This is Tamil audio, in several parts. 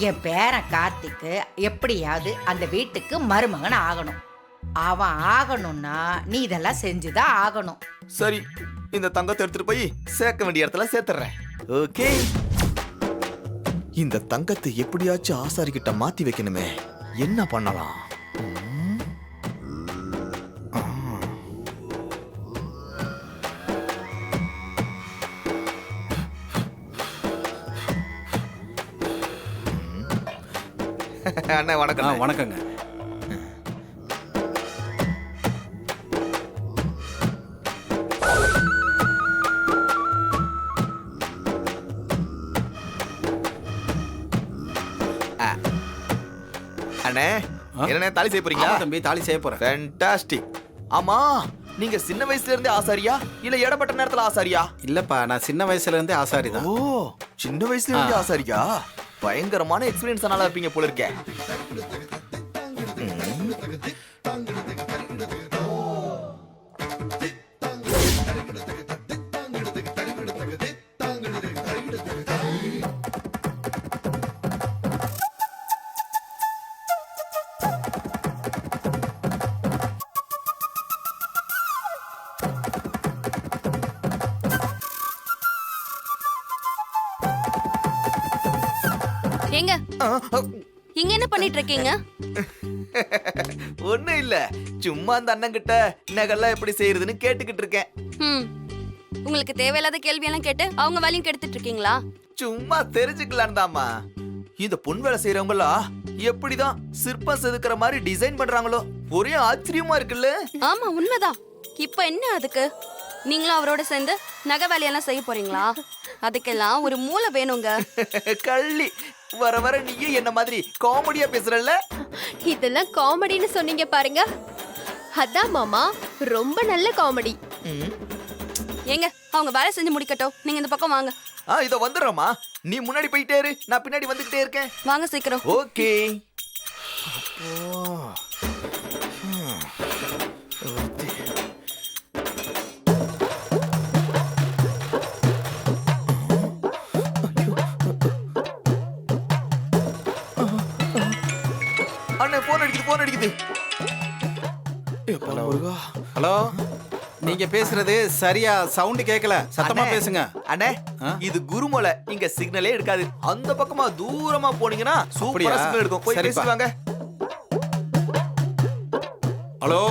என் பேரன் கார்த்திக்கு எப்படியாவது அந்த வீட்டுக்கு மருமகன் ஆகணும். அவன் ஆகணும்னா நீ இதெல்லாம் செஞ்சுதான் ஆகணும். சரி, இந்த தங்கத்தை எடுத்துட்டு போய் சேர்க்க வேண்டிய இடத்துல சேர்த்துறேன். ஓகே. இந்த தங்கத்தை எப்படியாச்சும் ஆசாரிக்கிட்ட மாத்தி வைக்கணுமே. என்ன பண்ணலாம்? அண்ணா வணக்கம். வணக்கங்க. அண்ணே, என்ன தாலி செய்ய போறீங்களா? தம்பி, தாலி செய்ய போறேன். ஃபேண்டாஸ்டிக். ஆமா, நீங்க சின்ன வயசுல இருந்தே ஆசாரியா இல்ல இடப்பட்ட நேரத்துல ஆசாரியா? இல்லப்பா, நான் சின்ன வயசுல இருந்தே ஆசாரி தான். ஓ, சின்ன வயசுல இருந்தே ஆசாரியா? பயங்கரமான எக்ஸ்பீரியன்ஸ் ஆனால இருப்பீங்க போல இருக்கே. ஏங்க, இங்க என்ன பண்ணிட்டு இருக்கீங்க? ஒண்ணும் இல்ல, சும்மா அந்த அண்ணன் கிட்ட நகெல்லாம் எப்படி செய்யறதுன்னு கேட்டுக்கிட்டு இருக்கேன். உங்களுக்கு தேவையில்லாத கேள்வி எல்லாம் கேட்டு அவங்க வேலையும் கெடுத்துட்டு இருக்கீங்களா? சும்மா தெரிஞ்சுக்கலாம் தாமா. இந்த பொன் வேலை செய்யறவங்களா எப்படிதான் சிற்பம் செதுக்கிற மாதிரி டிசைன் பண்றாங்களோ, ஒரே ஆச்சரியமா இருக்குல்ல. ஆமா, உண்மைதான். இப்ப என்ன அதுக்கு? நீங்களும் அவரோட சேர்ந்து நகை வேலையெல்லாம் செய்ய போறீங்களா? அதுக்கெல்லாம் ஒரு மூளை வேணுங்க. கள்ளி, வர வர நீயே என்ன மாதிரி காமெடியா பேசுறல்ல. இதெல்லாம் காமெடின்னு சொன்னீங்க பாருங்க. அதான் மாமா, ரொம்ப நல்ல காமெடி. ஏங்க, அவங்க வேலை செஞ்சு முடிக்கட்டும், நீங்க இந்த பக்கம் வாங்க. இத வந்துடுறோமா, நீ முன்னாடி போயிட்டே இரு, நான் பின்னாடி வந்துகிட்டே இருக்கேன். வாங்க சீக்கிரம். ஓகே. அண்ணே, போன் அடிக்குது. ஹலோ, நீங்க பேசுறது சரியா சவுண்ட் கேட்கல, சத்தமா பேசுங்க. அண்ணே, இது குருமலை, இங்க சிக்னலே எடுக்காது. அந்த பக்கமா தூரமா போனீங்கன்னா சூப்பரா சிக்னல் எடுக்கும். போய் பேசுவாங்க. ஹலோ.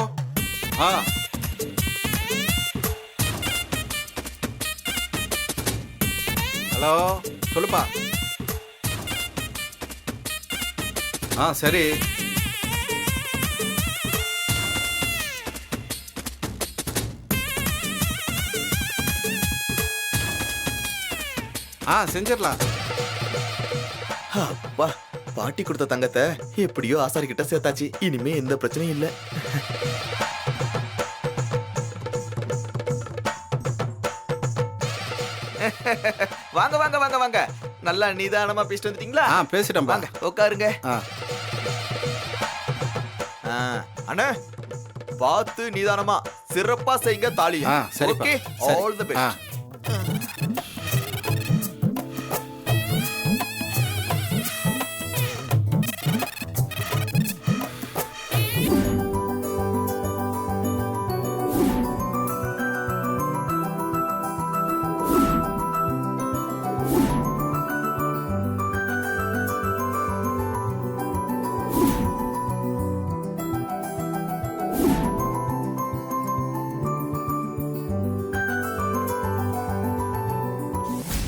ஹலோ, சொல்லுப்பா. சரி. செஞ்சிடலாம். அப்பா, பாட்டி கொடுத்த தங்கத்தை எப்படியோ ஆசாரி கிட்ட சேர்த்தாச்சு. இனிமே எந்த பிரச்சனையும் இல்ல. வாங்க வாங்க வாங்க வாங்க. நல்லா நிதானமா பேசிட்டு வந்துட்டீங்களா? பேசிட்டேன். வாங்க உட்காருங்க. அண்ணே, பார்த்து நிதானமா சிறப்பா செய்யுங்க தாலி. Okay, all the best.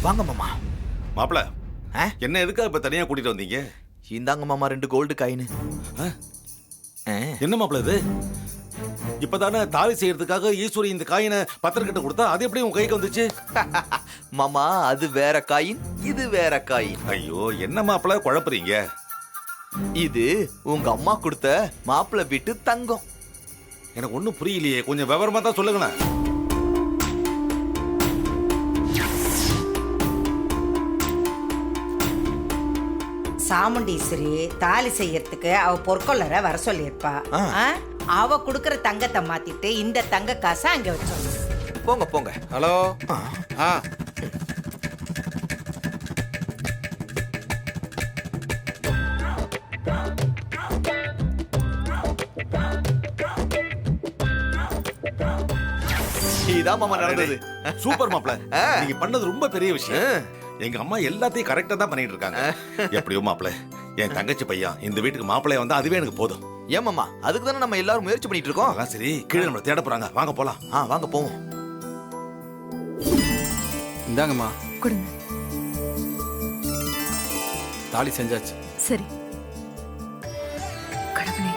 வாங்க மாமா. மாப்பிள, என்ன எதுக்காக இப்ப தனியா கூட்டிட்டு வந்தீங்க? இந்தாங்க மாமா, 2 கோல்டு காயின். என்ன மாப்பிள இது? இப்பதானே தாலி செய்யறதுக்காக ஈஸ்வரி இந்த காயினை பத்திரக்கிட்ட கொடுத்தா, அது எப்படி உன் கைக்கு வந்துச்சு? மாமா, அது வேற காயின், இது வேற காயின். ஐயோ, என்ன மாப்பிள குழப்புறீங்க? இது உங்க அம்மா கொடுத்த மாப்பிள வீட்டு தங்கம். எனக்கு ஒண்ணும் புரியலையே, கொஞ்சம் விவரமா தான் சொல்லுங்களேன். சாமுண்டீஸ்வரி தாலி செய்யறதுக்கு அவ பொற்கொள்ளரை வர சொல்லியிருப்பா. அவ குடுக்கற தங்கத்தை மாத்திட்டு இந்த தங்க காசை அங்க வச்சோம். போங்க போங்க. ஹலோ. இதான் மாமா நடந்தது. சூப்பர் மாப்ள. நீங்க பண்ணது ரொம்ப பெரிய விஷயம். எங்க அம்மா எல்லாத்தையும் கரெக்டா தான் பண்ணிட்டு இருக்காங்க. எப்படியோ மாப்ள, என் தங்கச்சி பையன் இந்த வீட்டுக்கு மாப்பிள்ளைய வந்தா அதுவே எனக்கு போதும். ஏன் மாமா, அதுக்கு தானே நம்ம எல்லாரும் முயற்சி பண்ணிட்டு இருக்கோம். அதான் சரி, கீழே நம்மள தேட போறாங்க, வாங்க போலாம். வாங்க போவோம். இந்தாங்கம்மா, கொடுங்க. தாலி செஞ்சாச்சு. சரி. கடவுளே,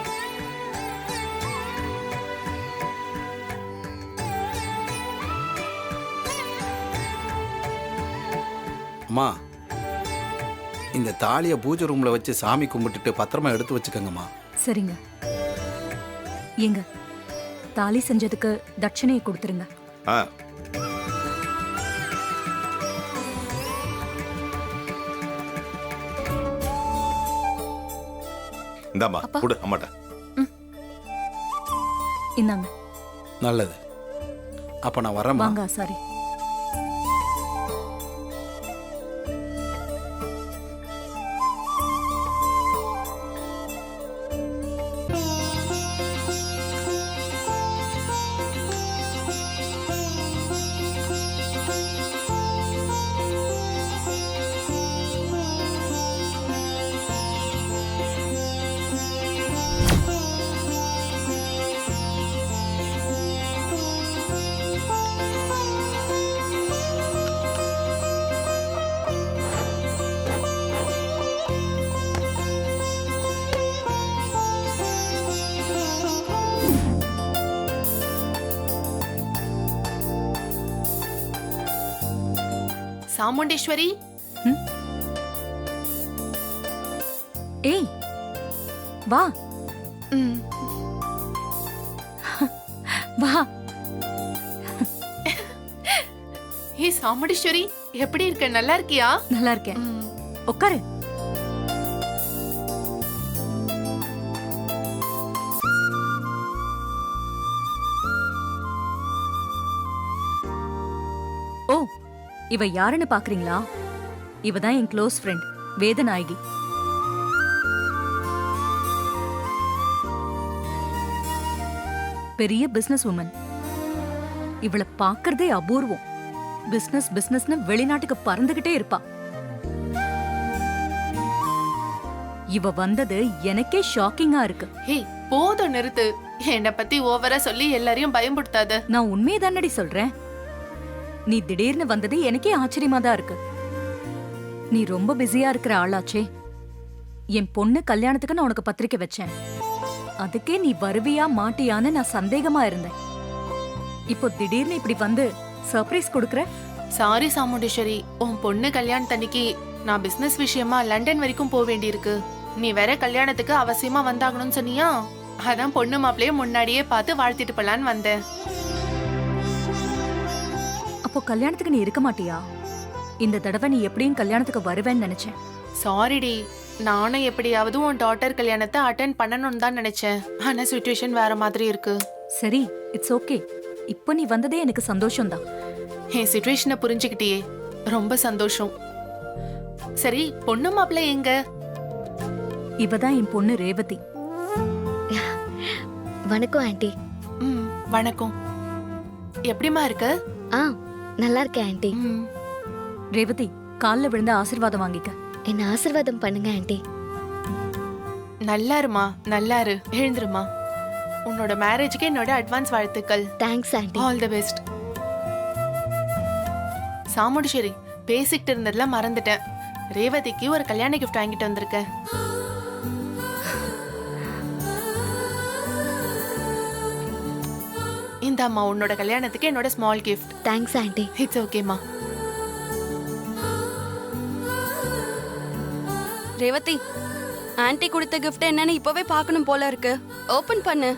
அம்மா, இந்த தாலியை பூஜை ரூம்ல வச்சு சாமி கும்பிட்டுட்டு பத்திரமா எடுத்து வச்சுக்கோங்கம்மா. சரிங்க. ஏங்க, தாலி செஞ்சதுக்கு தட்சணையை கொடுத்துருங்க. ஆ, இந்தாம்மா கொடு அம்மாட்ட. இந்தாங்க. நல்லது. அப்ப நான் வரேம்மா. வாங்க ஆசாரி. சாமுண்டீஸ்வரி, ஏய், வா வா. ஏய் சாமுண்டீஸ்வரி, எப்படி இருக்க? நல்லா இருக்கியா? நல்லா இருக்கேன். உட்காரு. ஓ, இவ யாருன்னு பாக்குறீங்களா? இவ தான் என் க்ளோஸ் ஃப்ரெண்ட் வேதநாயகி. பெரிய பிசினஸ் உமன். இவளை பாக்குறதே அபூர்வம். பிசினஸ் பிசினஸ்னு வெளிநாட்டுக்கு பறந்துகிட்டே இருப்பா. இவ வந்தது எனக்கே ஷாக்கிங்கா இருக்கு. ஏய் போதும், நிறுத்து. என்னை பத்தி ஓவரா சொல்லி எல்லாரையும் பயன்படுத்தாத. நான் உண்மையை தானடி சொல்றேன். நீ திடீர்னு வந்தது எனக்கே ஆச்சரியமா தான் இருக்கு. நீ ரொம்ப பிஸியா இருக்கிற ஆளாச்சே. என் பொண்ணு கல்யாணத்துக்கு நான் உனக்கு பத்திரிக்கை வச்சேன். அதுக்கே நீ வருவியா மாட்டியான்னு நான் சந்தேகமா இருந்தேன். இப்போ திடீர்னு இப்படி வந்து சர்ப்ரைஸ் கொடுக்கற. சாரி சாமுண்டீஸ்வரி, உன் பொண்ணு கல்யாணத்தன்னைக்கு நான் பிசினஸ் விஷயமா லண்டன் வரைக்கும் போக வேண்டியிருக்கு. நீ வேற கல்யாணத்துக்கு அவசியமா வந்தாகணும்னு சொன்னியா? அதான் பொண்ணு மாப்பிளைய முன்னாடியே பார்த்து வாழ்த்திட்டு போலான்னு வந்தேன். அப்போ கல்யாணத்துக்கு நீ இருக்க மாட்டியா? இந்த தடவை நீ எப்படியும் கல்யாணத்துக்கு வருவேன்னு நினைச்சேன். சாரிடி, நானும் எப்படியாவது உன் டாட்டர் கல்யாணத்தை அட்டென்ட் பண்ணணும்னு தான் நினைச்சேன். ஆனா சிச்சுவேஷன் வேற மாதிரி இருக்கு. சரி, இட்ஸ் ஓகே. இப்போ நீ வந்ததே எனக்கு சந்தோஷம்தான். என் சிச்சுவேஷனை புரிஞ்சுக்கிட்டியே, ரொம்ப சந்தோஷம். சரி, பொண்ணு மாப்பிள்ளை எங்க? இவதான் என் பொண்ணு ரேவதி. வணக்கம் ஆண்டி. வணக்கம். எப்படிமா இருக்க? நல்லா இருக்கேன் ஆண்டி. ரேவதி, கால்ல விழுந்த ஆசீர்வாதம் வாங்கிக்க. என்ன ஆசீர்வாதம் பண்ணுங்க ஆண்டி. நல்லா இருமா, நல்லா இரு. எழுந்துருமா. உன்னோட மேரேஜ்க்கு என்னோட அட்வான்ஸ் வாழ்த்துக்கள். Thanks aunty. All the best. Chamundeeswari, பேசிக்கிட்டு இருந்ததுல மறந்துட்டேன். ரேவதிக்கு ஒரு கல்யாண கிஃப்ட் வாங்கிட்டு வந்திருக்கேன். இந்தாம்மா, உன்னோட கல்யாணத்துக்கு என்னோட small gift. Thanks aunty. It's ஓகேமா. ரேவதி, ஆன்ட்டி கொடுத்த gift என்னன்னு இப்பவே பார்க்கணும் போல இருக்கு. ஓபன் பண்ணு.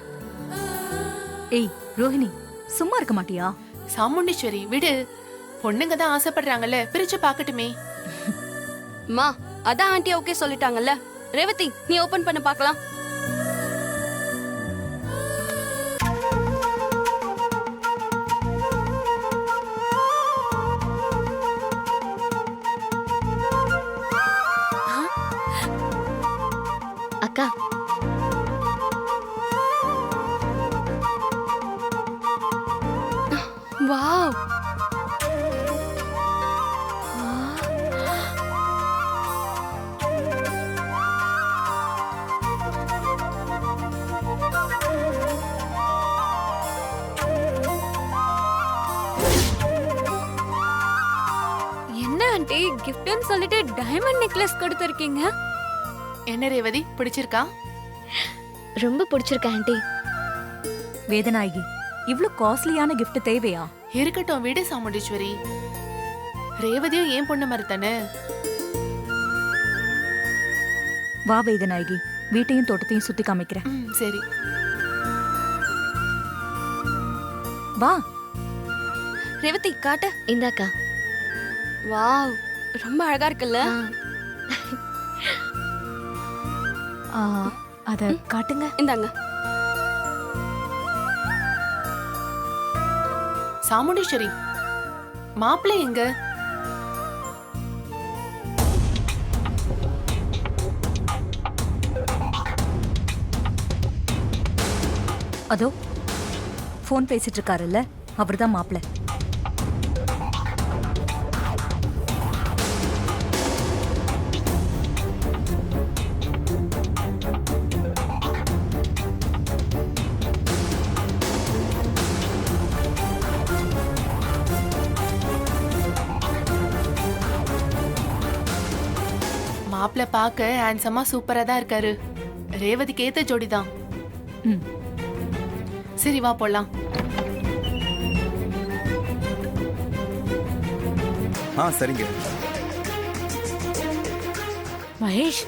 ஏய் ரோஹிணி, சும்மா இருக்க மாட்டியா? சாமுண்டீஸ்வரி விடு, பொண்ணுங்க தான் ஆசைப்படுறாங்கல்ல, பிரிச்சு பார்க்கட்டுமே. மா, அதான் ஆன்ட்டி ஓகே சொல்லிட்டாங்கல்ல. ரேவதி, நீ ஓபன் பண்ணு பார்க்கலாம். அக்கா, வாவ், கிஃப்ட்னு சொல்லிட்டு டைமண்ட் நெக்லஸ் கொடுத்திருக்கீங்க. என்ன ரேவதி, பிடிச்சிருக்கா? ரொம்ப பிடிச்சிருக்கு ஆண்டி. வேதநாயகி, இவ்ளோ காஸ்ட்லியான gift தேவையா? இருக்கட்டும் விடு சாமுண்டீஸ்வரி. ரேவதியும் ஏன் பொண்ணு மாதிரி தானே. வா வேதநாயகி, வீட்டையும் தோட்டத்தையும் சுத்தி காமிக்கிறேன். சரி. வா. ரேவதி காட்டு. இந்தாக்கா. வாவ், ரொம்ப அழகா இருக்குல்ல? அத காட்டுங்க. இந்தாங்க. சாமுண்டீஸ்வரி, மாப்பிள்ளை எங்க? அதோ ஃபோன் பேசிட்டு இருக்காருல்ல, அவர்தான் மாப்பிள்ளை. மாப்பிள்ளை பார்க்க ஹேண்ட்ஸமா சூப்பரா தான் இருக்காரு. ரேவதிக்கு ஏத்த ஜோடிதான். ம். சரி வா போலாம். சரிங்க. மகேஷ்,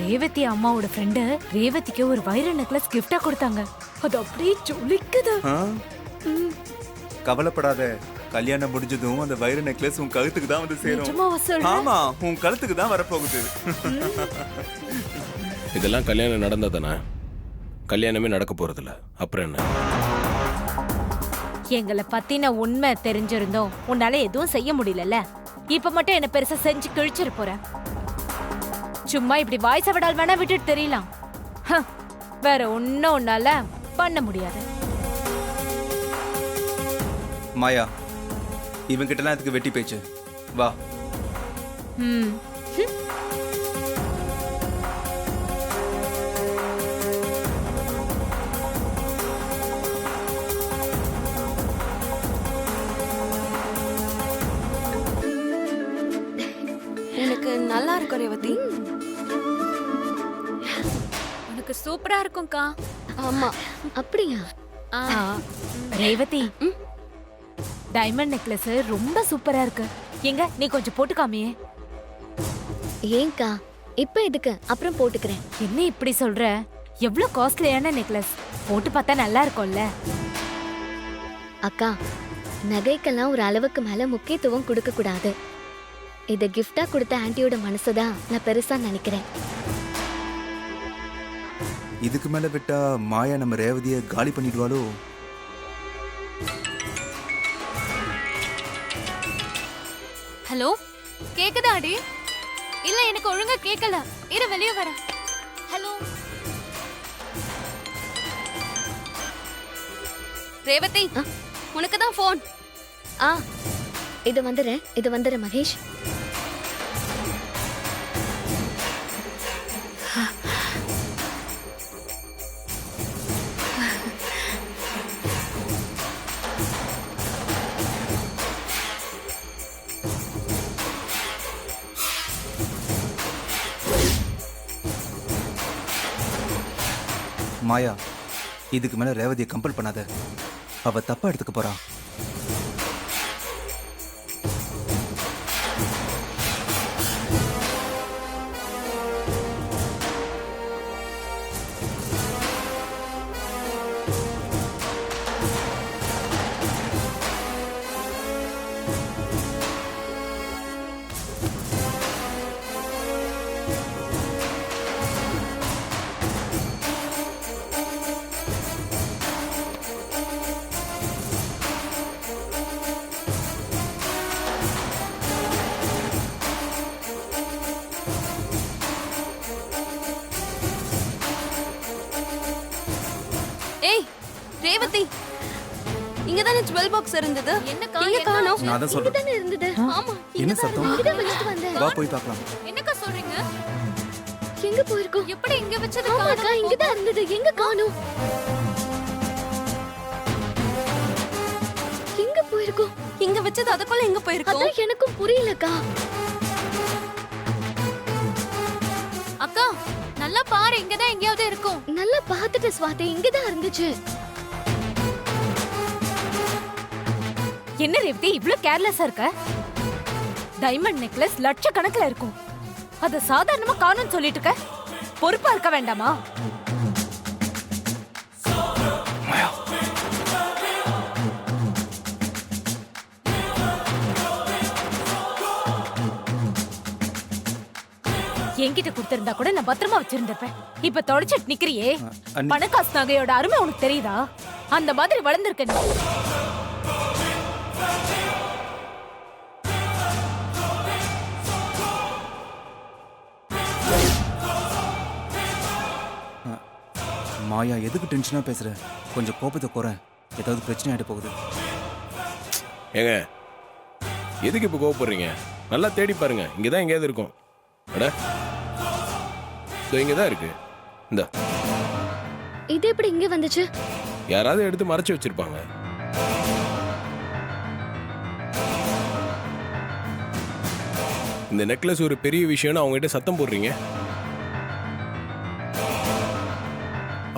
ரேவதி அம்மாவோட ஃப்ரெண்டு ரேவதிக்கு ஒரு வைர நெக்லஸ் கிஃப்டா கொடுத்தாங்க. அது அப்படியே ஜொலிக்குது. கவலைப்படாத, கல்யாணம் முடிஞ்சதும் அந்த வைர நெக்லஸ் உன் கழுத்துக்கு தான் வந்து சேரும். நிஜமாவா சொல்ற? ஆமா, உன் கழுத்துக்கு தான் வரப்போகுது. இதெல்லாம் கல்யாணம் நடந்தா தானே? கல்யாணமே நடக்க போறதில்ல, அப்புறம் என்ன? எங்களை பத்தின உண்மை தெரிஞ்சிருந்தோம் உன்னால எதுவும் செய்ய முடியலல்ல. இப்ப மட்டும் என்ன பெருசா செஞ்சு கிழிச்சிரு போற. சும்மா இப்படி வாய்ஸ விடால் வேணா விட்டுட்டு தெரியலாம். வேற ஒன்னும் உன்னால பண்ண முடியாது. மாயா, இவங்கிட்டலாம் இதுக்கு வெட்டி பேச்சு. வா. ம். எனக்கு நல்லா இருக்கும் ரேவதி. உனக்கு சூப்பரா இருக்கும்க்கா. ஆமா. அப்படியா? ரேவதி, டைமண்ட் நெக்லஸ் ரொம்ப சூப்பரா இருக்கு. எங்க நீ கொஞ்சம் போட்டு காமியே. ஏங்கா இப்ப எதுக்கு? அப்புறம் போட்டுக்கிறேன். என்ன இப்படி சொல்ற? எவ்வளவு காஸ்ட்லியான நெக்லஸ், போட்டு பார்த்தா நல்லா இருக்கும்ல. அக்கா, நகைக்கெல்லாம் ஒரு அளவுக்கு மேல முக்கியத்துவம் கொடுக்க கூடாது. இத கிஃப்டா கொடுத்த ஆன்ட்டியோட மனசுதான் நான் பெருசா நினைக்கிறேன். இதுக்கு மேல விட்டா மாயா நம்ம ரேவதியை காலி பண்ணிடுவாளோ? ஹலோ, கேக்குதாடி? இல்ல எனக்கு ஒழுங்கா கேக்கல. இரு வெளிய வரேன். ஹலோ ரேவதி, உனக்கு தான் ஃபோன். இது வந்துடுறேன் மகேஷ். மாயா, இதுக்கு மேல ரேவதியை கம்பல் பண்ணாத. அவ தப்பா எடுத்துக்க போறா. ஏய் ரேவதி, இங்க தானே ஜுவல் பாக்ஸ் இருந்தது. என்னக்கா? எங்க காணோம்? நான் தான் சொல்றேன். இங்கதானே இருந்தது. ஆமா. என்ன சத்தம்? இங்கதான் வச்சுட்டு வந்தேன். வா போய் பார்க்கலாம். என்னக்கா சொல்றீங்க? எங்க போயிருக்கோம்? எப்படி இங்க வச்சது? ஆமாக்கா, இங்கதான் இருந்தது. எங்க காணோம்? எங்க போயிருக்கோம்? இங்க வச்சது அதுக்குள்ள எங்க போயிருக்கோம்? அதான் எனக்கும் புரியலக்கா. அக்கா நல்லா பாரு, இங்கதான் எங்கேயாவது இருக்கும். நல்லா பார்த்துட்டு ஸ்வாதி, இங்கதான் இருந்துச்சு. என்ன ரேவதி இவ்ளோ கேர்லெஸ்ஸா இருக்க? டைமண்ட் நெக்லஸ் லட்சக்கணக்குல இருக்கும். அத சாதாரணமா காணும்னு சொல்லிட்டு இருக்க. பொறுப்பா இருக்க வேண்டாமா? என்கிட்ட கொடுத்திருந்தா கூட நான் பத்திரமா வச்சிருந்திருப்பேன். இப்ப தொடச்சிட்டு நிக்கிறியே, அண்ணி. பணக்காசு நகையோட அருமை உனக்கு தெரியுதா? அந்த மாதிரி வளர்ந்துருக்க நீ. மாயா எதுக்கு டென்ஷனா பேசுற? கொஞ்சம் கோபத்தை குறை. ஏதாவது பிரச்சனை ஆயிட்டு போகுது. ஏங்க எதுக்கு இப்போ கோவப்படுறீங்க? நல்லா தேடி பாருங்க, இங்கே தான் எங்கேயாவது இருக்கும். அட இங்கே தான் இருக்கு. இந்த இது எப்படி இங்க வந்துச்சு? யாராவது எடுத்து மறைச்சு வச்சிருப்பாங்க. இந்த நெக்லஸ் ஒரு பெரிய விஷயம்னு அவங்ககிட்ட சத்தம் போடுறீங்க.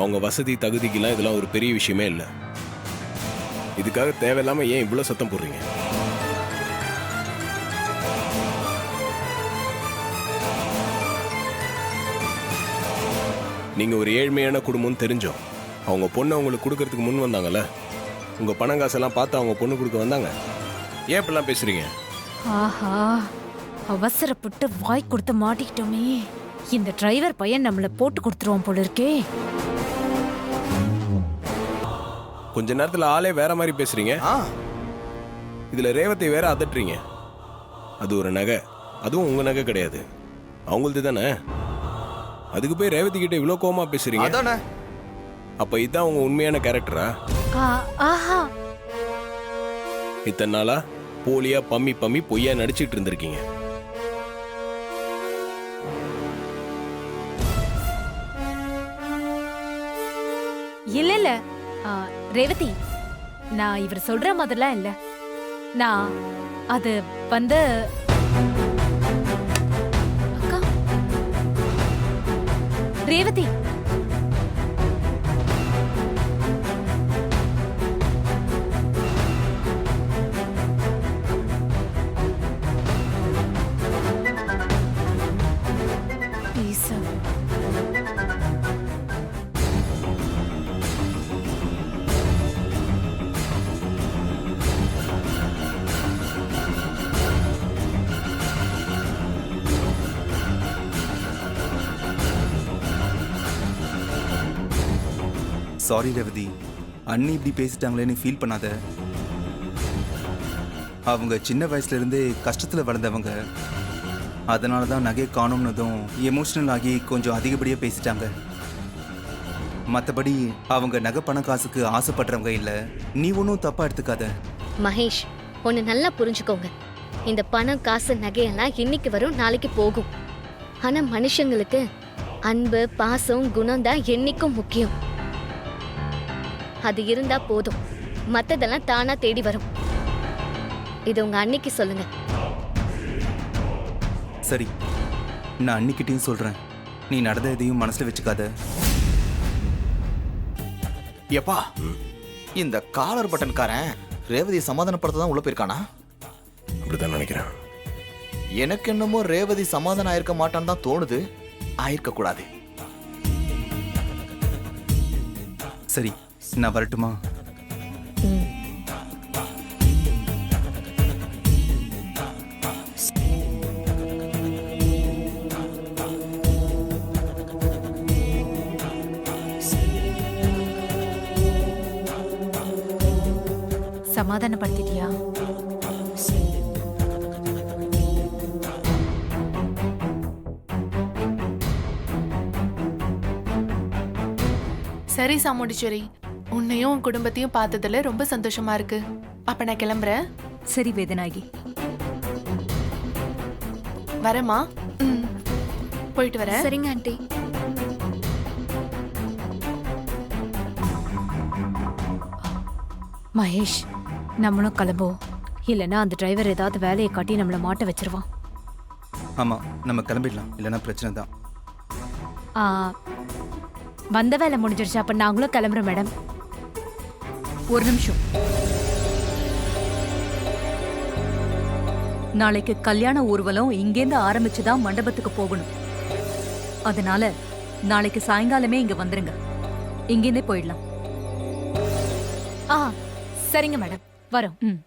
அவங்க வசதி தகுதிக்கெல்லாம் இதெல்லாம் ஒரு பெரிய விஷயமே இல்லை. இதுக்காக தேவையில்லாம ஏன் இவ்வளோ சத்தம் போடுறீங்க? நீங்க ஒரு ஏழ்மையான குடும்பம்னு தெரிஞ்சோம் அவங்க பொண்ணு அவங்களுக்கு கொடுக்கறதுக்கு முன் வந்தாங்கல்ல. உங்க பணம் காசெல்லாம் பார்த்து அவங்க பொண்ணு கொடுக்க வந்தாங்க. ஏன் இப்பெல்லாம் பேசுறீங்க? ஆஹா, அவசரப்பட்டு வாய் கொடுத்து மாட்டிக்கிட்டோமே. இந்த டிரைவர் பையன் நம்மள போட்டு கொடுத்துருவான் போல இருக்கே. கொஞ்ச நேரத்துல ஆளே வேற மாதிரி பேசுறீங்க. இதுல ரேவத்தை வேற அதட்டுறீங்க. அது ஒரு நகை, அதுவும் உங்க நகை கிடையாது, அவங்களது தானே. அதுக்கு போய் ரேவதி கிட்ட இவ்வளவு கோவமா பேசுறீங்க. அதானே. அப்ப இதான் உங்க உண்மையான கேரக்டரா? ஆஹா, இத்தனை நாளா போலியா பம்மி பம்மி பொய்யா நடிச்சிட்டு இருந்திருக்கீங்க. இல்ல இல்ல ரேவதி, நான் இவர் சொல்ற மாதிரிலாம் இல்ல. நான் அது வந்து அக்கா ரேவதி, சாரி ரேவதி, அண்ணி இப்படி பேசிட்டாங்களேன்னு ஃபீல் பண்ணாத. அவங்க சின்ன வயசுல இருந்தே கஷ்டத்துல வளர்ந்தவங்க. அதனால தான் நகையை காணும்னதும் எமோஷனல் ஆகி கொஞ்சம் அதிகப்படியாக பேசிட்டாங்க. மற்றபடி அவங்க நகை பண காசுக்கு ஆசைப்படுறவங்க இல்லை. நீ ஒன்றும் தப்பா எடுத்துக்காத. மகேஷ், ஒன்னு நல்லா புரிஞ்சுக்கோங்க. இந்த பணம் காசு நகையெல்லாம் இன்னைக்கு வரும், நாளைக்கு போகும். ஆனா மனுஷங்களுக்கு அன்பு பாசம் குணம் தான் என்னைக்கும் முக்கியம். அது இருந்தா போதும், மத்ததெல்லாம் தானா தேடி வரும். இது உங்க அன்னைக்கு சொல்லுங்க. சரி, நான் அன்னிக்கிட்டையும் சொல்றேன். நீ நடந்த எதையும் மனசுல வச்சுக்காத. எப்பா, இந்த காலர் பட்டன்காரன் ரேவதி சமாதானப்படுத்த தான் உள்ள போயிருக்கானா? அப்படிதான் நினைக்கிறேன். எனக்கு என்னமோ ரேவதி சமாதானம் ஆயிருக்க மாட்டான்னு தான் தோணுது. ஆயிருக்க கூடாது. சரி, நான் வரட்டுமா? சமாதானப்படுத்திட்டியா? சரி சாமுண்டீஸ்வரி, உன்னையும் உன் குடும்பத்தையும் பார்த்ததுல ரொம்ப சந்தோஷமா இருக்கு. அப்ப நான் கிளம்புறேன். சரி வேதனாகி, வரேம்மா. போயிட்டு வரேன். சரிங்க ஆண்டி. மகேஷ், நம்மளும் கிளம்புவோம். இல்லைன்னா அந்த டிரைவர் ஏதாவது வேலையை காட்டி நம்மள மாட்ட வச்சிருவான். ஆமாம், நம்ம கிளம்பிடலாம், இல்லைன்னா பிரச்சனை தான். ஆ, வந்த வேலை முடிஞ்சிருச்சு. அப்ப நாங்களும் கிளம்புறோம் மேடம். ஒரு நிமிஷம். நாளைக்கு கல்யாண ஊர்வலம் இங்கேருந்து ஆரம்பிச்சுதான் மண்டபத்துக்கு போகணும். அதனால நாளைக்கு சாயங்காலமே இங்க வந்துருங்க. இங்கேருந்தே போயிடலாம். ஆ, சரிங்க மேடம், வரோம். ம்.